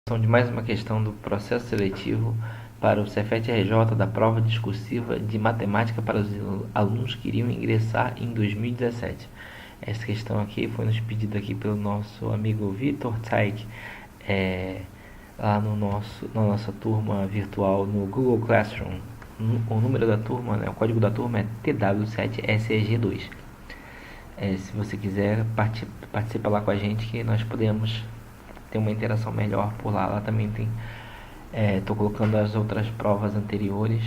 De mais uma questão do processo seletivo para o Cefet-RJ da prova discursiva de matemática para os alunos que iriam ingressar em 2017. Essa questão aqui foi nos pedida aqui pelo nosso amigo Vitor Tsaik, lá na nossa turma virtual no Google Classroom. O número da turma, o código da turma é TW7SEG2. Se você quiser, participa lá com a gente que nós podemos ter uma interação melhor por lá. Lá também tem, estou colocando as outras provas anteriores,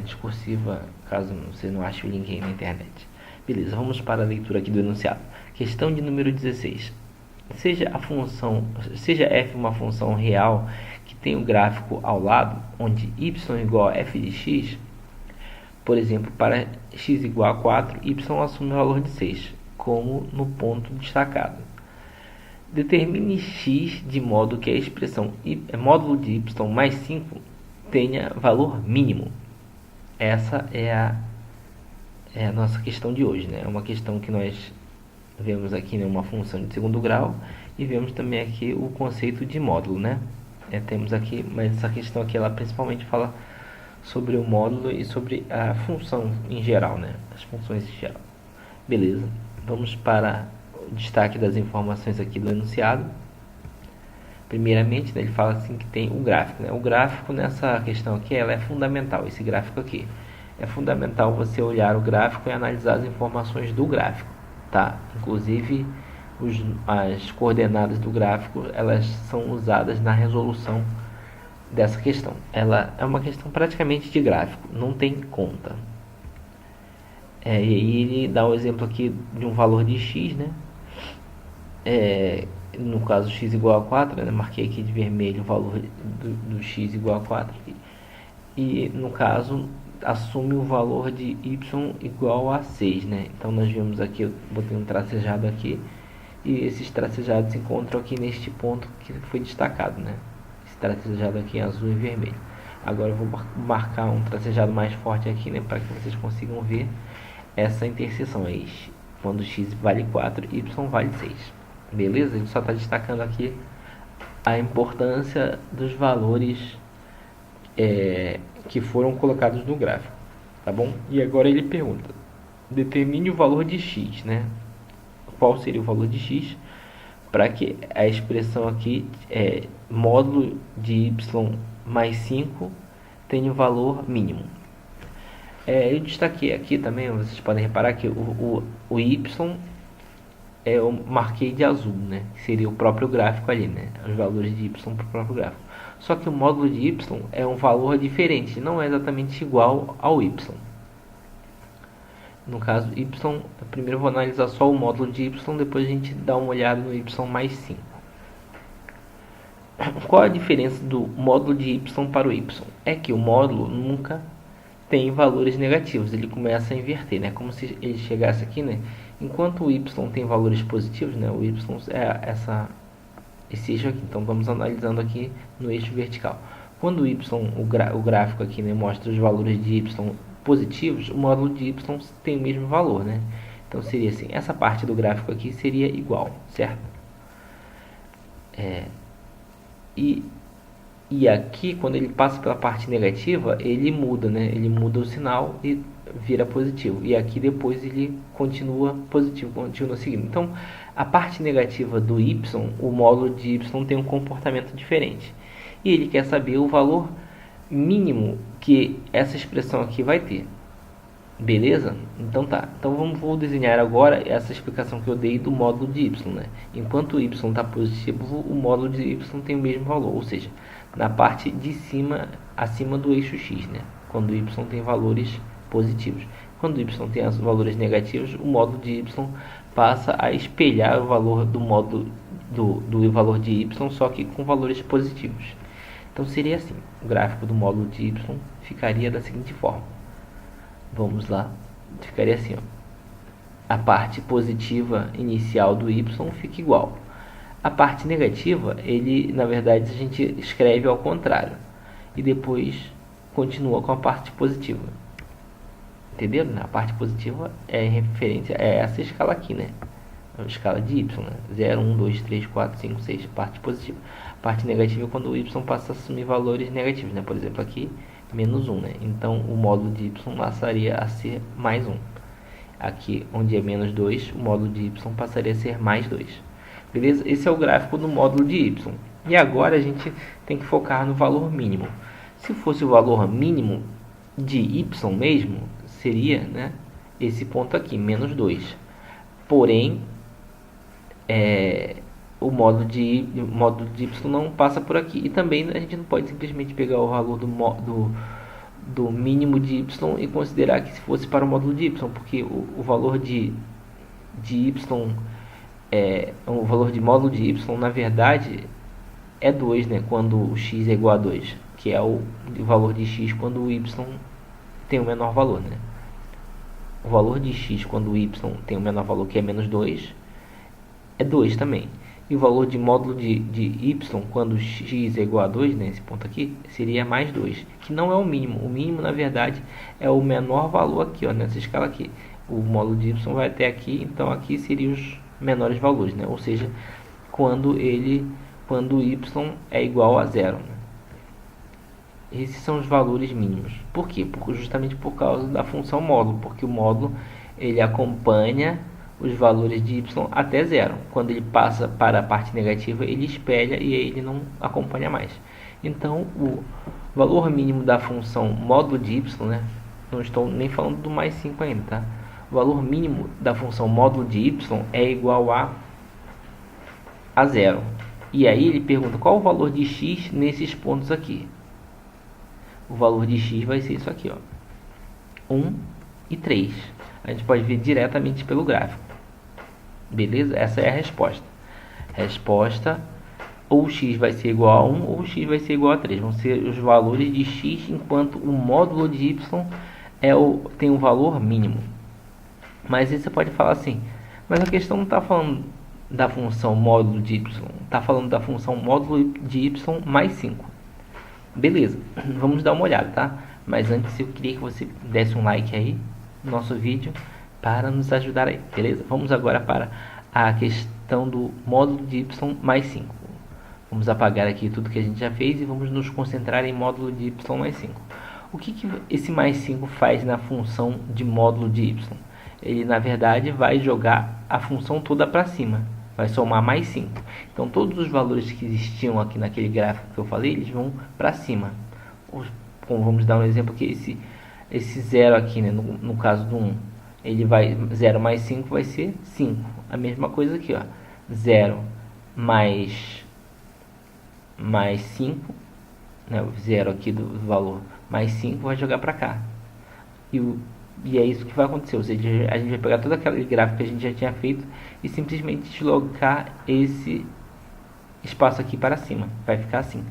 discursiva, caso você não ache o link aí na internet. Beleza, vamos para a leitura aqui do enunciado. Questão de número 16. Seja f uma função real que tem o gráfico ao lado, onde y igual a f de x, por exemplo, para x igual a 4, y assume o valor de 6, como no ponto destacado. Determine x de modo que a expressão módulo de y mais 5 tenha valor mínimo. Essa é a nossa questão de hoje, né? É uma questão que nós vemos aqui, né, uma função de segundo grau, e vemos também aqui o conceito de módulo, né? Temos aqui, mas essa questão aqui ela principalmente fala sobre o módulo e sobre a função em geral, né? As funções em geral. Beleza, vamos para o destaque das informações aqui do enunciado. Primeiramente, né, ele fala assim que tem o gráfico, né? O gráfico nessa questão aqui ela é fundamental, esse gráfico aqui. É fundamental você olhar o gráfico e analisar as informações do gráfico, tá? Inclusive, as coordenadas do gráfico, elas são usadas na resolução dessa questão. Ela é uma questão praticamente de gráfico, não tem conta. E aí ele dá o exemplo aqui de um valor de x, né? No caso x igual a 4, né? Marquei aqui de vermelho o valor do x igual a 4. E no caso assume o valor de y igual a 6, né? Então nós vemos aqui, eu botei um tracejado aqui, e esses tracejados se encontram aqui neste ponto que foi destacado, né? Esse tracejado aqui em azul e vermelho. Agora eu vou marcar um tracejado mais forte aqui, né, para que vocês consigam ver essa interseção aí, quando x vale 4, y vale 6. Beleza? Ele só está destacando aqui a importância dos valores que foram colocados no gráfico, tá bom? E agora ele pergunta: determine o valor de x, né? Qual seria o valor de x para que a expressão aqui módulo de y mais 5 tenha o valor mínimo. Eu destaquei aqui também, vocês podem reparar que o y eu marquei de azul, né? Seria o próprio gráfico ali, né? Os valores de y para o próprio gráfico. Só que o módulo de y é um valor diferente, não é exatamente igual ao y. No caso, y, primeiro eu vou analisar só o módulo de y, depois a gente dá uma olhada no y mais 5. Qual a diferença do módulo de y para o y? É que o módulo nunca tem valores negativos, ele começa a inverter, né? Como se ele chegasse aqui, né? Enquanto o y tem valores positivos, né? O y é esse eixo aqui, então vamos analisando aqui no eixo vertical. Quando o y, o gráfico aqui, né, mostra os valores de y positivos, o módulo de y tem o mesmo valor, né? Então seria assim, essa parte do gráfico aqui seria igual, certo? E aqui, quando ele passa pela parte negativa, ele muda, né? Ele muda o sinal e vira positivo. E aqui depois ele continua positivo, continua seguindo. Então, a parte negativa do y, o módulo de y tem um comportamento diferente. E ele quer saber o valor mínimo que essa expressão aqui vai ter. Beleza? Então tá. Então vou desenhar agora essa explicação que eu dei do módulo de y, né? Enquanto o y está positivo, o módulo de y tem o mesmo valor, ou seja, na parte de cima, acima do eixo x, né? Quando o y tem valores positivos. Quando o y tem os valores negativos, o módulo de y passa a espelhar o valor do módulo do valor de y, só que com valores positivos. Então seria assim, o gráfico do módulo de y ficaria da seguinte forma. Vamos lá, ficaria assim, ó. A parte positiva inicial do y fica igual. A parte negativa, na verdade, a gente escreve ao contrário. E depois continua com a parte positiva. Entenderam? A parte positiva é referente a essa escala aqui, né? A escala de y, né? 0, 1, 2, 3, 4, 5, 6, parte positiva. A parte negativa é quando o y passa a assumir valores negativos, né? Por exemplo, aqui, menos 1, né? Então, o módulo de y passaria a ser mais 1. Aqui, onde é menos 2, o módulo de y passaria a ser mais 2. Beleza? Esse é o gráfico do módulo de y. E agora a gente tem que focar no valor mínimo. Se fosse o valor mínimo de y mesmo, seria, né, esse ponto aqui, menos 2. Porém, o módulo de y não passa por aqui. E também a gente não pode simplesmente pegar o valor do mínimo de y e considerar que se fosse para o módulo de y, porque o valor de y, o valor de módulo de y, na verdade, é 2, né, quando o x é igual a 2, que é o valor de x quando o y tem o menor valor, né? O valor de x quando o y tem o menor valor, que é menos 2, é 2 também. E o valor de módulo de y quando x é igual a 2, né, esse ponto aqui, seria mais 2, que não é o mínimo. O mínimo, na verdade, é o menor valor aqui, ó, nessa escala aqui. O módulo de y vai até aqui, então aqui seriam os menores valores, né? Ou seja, quando o y é igual a 0. Né? Esses são os valores mínimos. Por quê? Justamente por causa da função módulo, porque o módulo ele acompanha os valores de y até 0. Quando ele passa para a parte negativa, ele espelha e aí ele não acompanha mais. Então, o valor mínimo da função módulo de y, né? Não estou nem falando do mais 5 ainda, tá? O valor mínimo da função módulo de y é igual a 0. E aí ele pergunta qual o valor de x nesses pontos aqui. O valor de x vai ser isso aqui, ó, 1 e 3. A gente pode ver diretamente pelo gráfico. Beleza? Essa é a resposta. Resposta, ou x vai ser igual a 1 ou x vai ser igual a 3. Vão ser os valores de x, enquanto o módulo de y tem um valor mínimo. Mas aí você pode falar assim, mas a questão não está falando da função módulo de y, está falando da função módulo de y mais 5. Beleza, vamos dar uma olhada, tá? Mas antes eu queria que você desse um like aí no nosso vídeo para nos ajudar aí, beleza? Vamos agora para a questão do módulo de y mais 5. Vamos apagar aqui tudo que a gente já fez e vamos nos concentrar em módulo de y mais 5. O que esse mais 5 faz na função de módulo de y? Ele, na verdade, vai jogar a função toda para cima. Vai somar mais 5. Então, todos os valores que existiam aqui naquele gráfico que eu falei, eles vão para cima. Como vamos dar um exemplo aqui, esse 0 aqui, né, no caso do 1, ele vai, 0 mais 5 vai ser 5. A mesma coisa aqui, ó, 0 mais 5, né, o 0 aqui do valor, mais 5 vai jogar para cá. E é isso que vai acontecer, ou seja, a gente vai pegar todo aquele gráfico que a gente já tinha feito e simplesmente deslocar esse espaço aqui para cima. Vai ficar assim.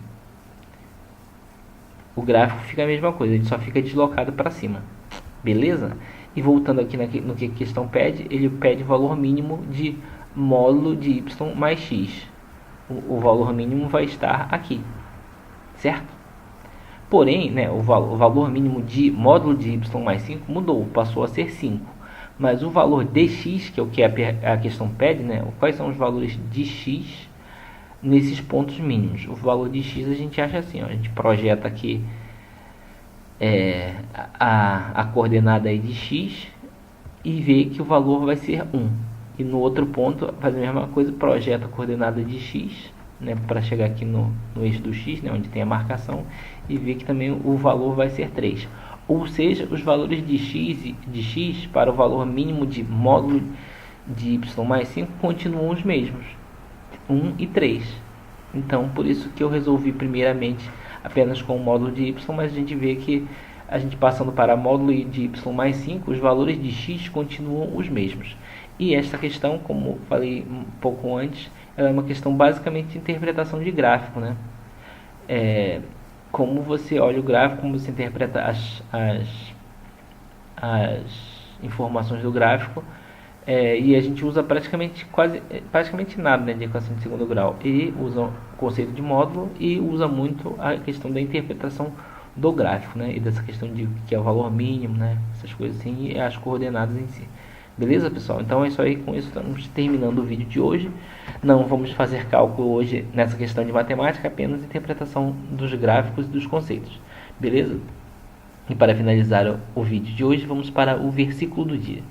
O gráfico fica a mesma coisa, ele só fica deslocado para cima. Beleza? E voltando aqui no que a questão pede, ele pede o valor mínimo de módulo de y mais x. O valor mínimo vai estar aqui, certo? Porém, né, o valor mínimo de módulo de y mais 5 mudou, passou a ser 5. Mas o valor de x, que é o que a questão pede, né, quais são os valores de x nesses pontos mínimos? O valor de x a gente acha assim, ó, a gente projeta aqui a coordenada aí de x e vê que o valor vai ser 1. E no outro ponto faz a mesma coisa, projeta a coordenada de x, né, para chegar aqui no eixo do x, né, onde tem a marcação, e ver que também o valor vai ser 3. Ou seja, os valores de x para o valor mínimo de módulo de y mais 5 continuam os mesmos, 1 e 3. Então, por isso que eu resolvi primeiramente apenas com o módulo de y, mas a gente vê que a gente passando para módulo de y mais 5, os valores de x continuam os mesmos. E esta questão, como falei um pouco antes, ela é uma questão basicamente de interpretação de gráfico, né? Como você olha o gráfico, como você interpreta as informações do gráfico, e a gente usa praticamente nada, né, de equação de segundo grau, e usa o conceito de módulo e usa muito a questão da interpretação do gráfico, né, e dessa questão de que é o valor mínimo, né, essas coisas assim, e as coordenadas em si. Beleza, pessoal? Então é isso aí. Com isso estamos terminando o vídeo de hoje. Não vamos fazer cálculo hoje nessa questão de matemática, apenas interpretação dos gráficos e dos conceitos. Beleza? E para finalizar o vídeo de hoje, vamos para o versículo do dia,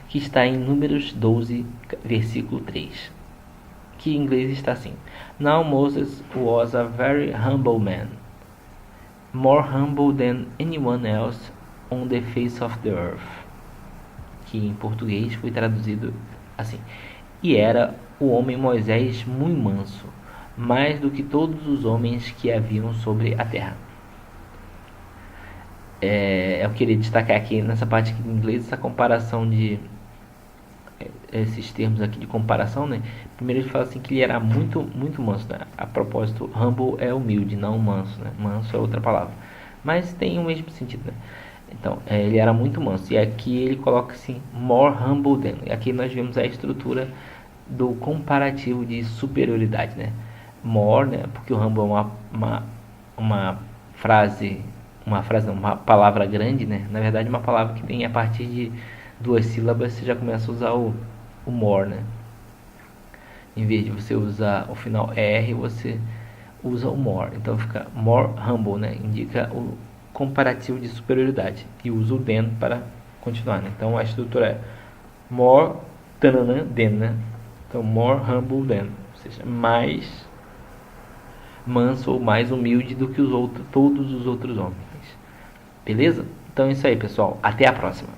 que está em Números 12, versículo 3, que em inglês está assim: Now Moses was a very humble man, more humble than anyone else on the face of the earth. Que em português foi traduzido assim: E era o homem Moisés muito manso, mais do que todos os homens que haviam sobre a terra. Eu queria destacar aqui nessa parte aqui em inglês essa comparação de esses termos aqui de comparação, né? Primeiro ele fala assim que ele era muito manso, né? A propósito, humble é humilde, não manso, né? Manso é outra palavra, mas tem o mesmo sentido, né? Então, ele era muito manso. E aqui ele coloca assim, more humble than. E aqui nós vemos a estrutura do comparativo de superioridade, né? More, né? Porque o humble é uma frase, não, uma palavra grande, né? Na verdade, uma palavra que tem a partir de 2 sílabas, você já começa a usar o more, né? Em vez de você usar o final R, você usa o more. Então fica more humble, né? Indica o comparativo de superioridade, e usa o than para continuar, né? Então a estrutura é more than, né? Então more humble than, ou seja, mais manso ou mais humilde do que todos os outros homens. Beleza? Então é isso aí, pessoal. Até a próxima.